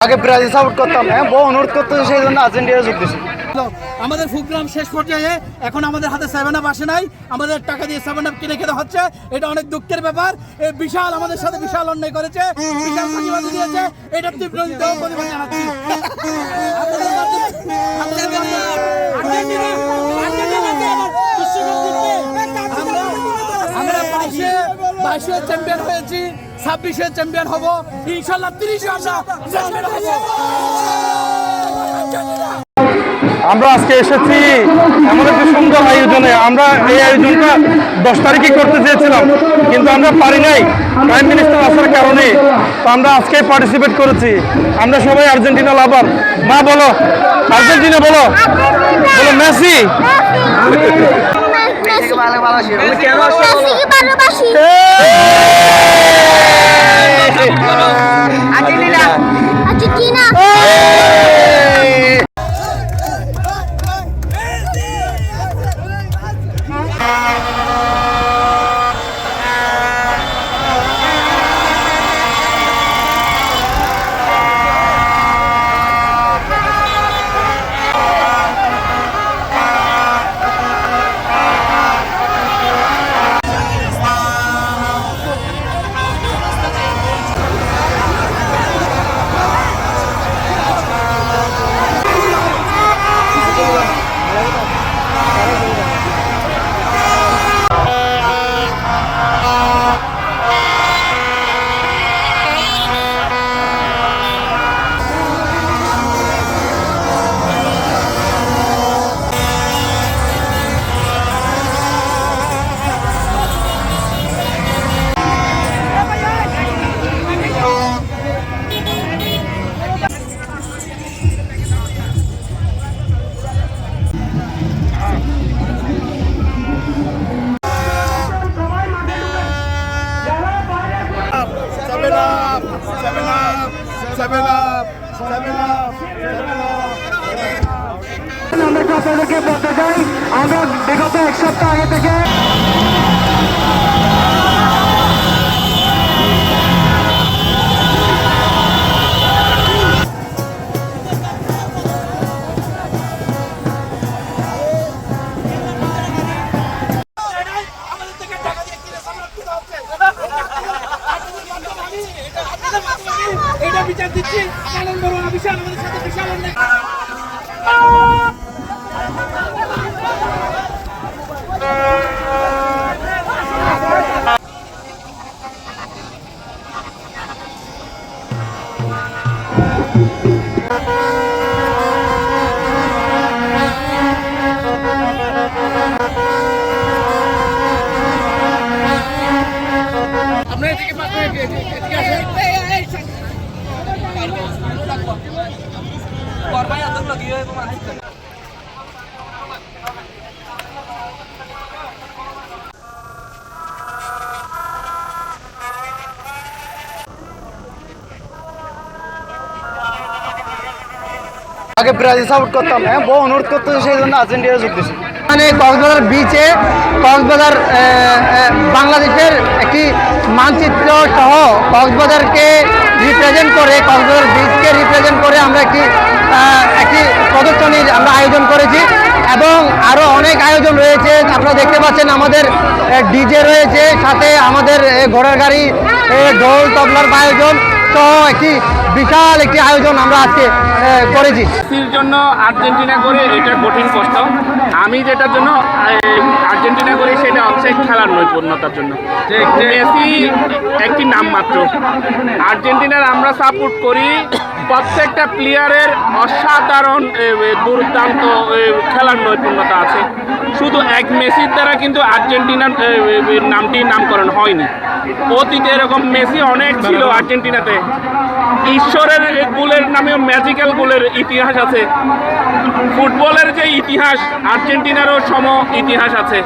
আগে Brazil support করতাম, বহু অনুরোধ করতে সেই জন্য আর্জেন্টিনা যোগ দিয়েছি। আমাদের প্রোগ্রাম শেষ পর্যায়ে এখন আমাদের হাতে 7 আপ আসে নাই, আমাদের টাকা দিয়ে 7 আপ কিনে খেতে হচ্ছে। এটা অনেক দুঃখের ব্যাপার। এই বিশাল আমাদের সাথে বিশাল অন্যায় করেছে, বিশাল প্রতিবাদ দিয়েছে, এটা তীব্র প্রতিবাদ জানাচ্ছি। আমরা 22 চ্যাম্পিয়ন হয়েছি, 26 চ্যাম্পিয়ন হব, ইনশাল্লাহ 30 আমরা চ্যাম্পিয়ন হব। আমরা আজকে এসেছি এমন একটি সুন্দর আয়োজনে। আমরা এই আয়োজনটা 10 তারিখে করতে চেয়েছিলাম, কিন্তু আমরা পারি নাই প্রাইম মিনিস্টার আসার কারণে। তো আমরা আজকে পার্টিসিপেট করেছি। আমরা সবাই আর্জেন্টিনা লাভার। মা বলো আর্জেন্টিনা, বলো বলো মেসি। আমরা আপনাদেরকে বলতে চাই, আমরা বিগত 1 সপ্তাহ আগে থেকে এটা বিচার দিচ্ছি, কারণ বড় বিশাল আমাদের সাথে বিশাল অন্যায়। আপনার এদিকে এদিকে আসেন। আগে ব্রাজিল সাপোর্ট করতাম, বহু অনুরোধ করতে সেই জন্য আর্জেন্টিনা যোগ দিয়েছি। মানে কক্সবাজার বিচে কক্সবাজার বাংলাদেশের একটি মানচিত্র সহ কক্সবাজারকে রিপ্রেজেন্ট করে, কক্সবাজার বিচকে রিপ্রেজেন্ট করে আমরা একটি প্রদর্শনীর আমরা আয়োজন করেছি এবং আরও অনেক আয়োজন রয়েছে। আপনারা দেখতে পাচ্ছেন আমাদের ডিজে রয়েছে, সাথে আমাদের ঘোড়ার গাড়ি, ঢোল তবলার আয়োজন সহ একটি বিশাল একটি আয়োজন আমরা আজকে করেছি। মেসির জন্য আর্জেন্টিনা করে এটা কঠিন কষ্ট। আমি যেটার জন্য আর্জেন্টিনা করি সেটা হচ্ছে খেলার নৈপুণ্যতার জন্য। মেসি একটি নাম মাত্র। আর্জেন্টিনার আমরা সাপোর্ট করি, প্রত্যেকটা প্লেয়ারের অসাধারণ দুর্দান্ত খেলার নৈপুণ্যতা আছে। শুধু এক মেসির দ্বারা কিন্তু আর্জেন্টিনার নামটি নামকরণ হয়নি। অতীতে এরকম মেসি অনেক ছিল আর্জেন্টিনাতে। ঈশ্বরের গোলের নামেও ম্যাজিক্যাল গোলের ইতিহাস আছে। ফুটবলের যে ইতিহাস আর্জেন্টিনারও সম ইতিহাস আছে।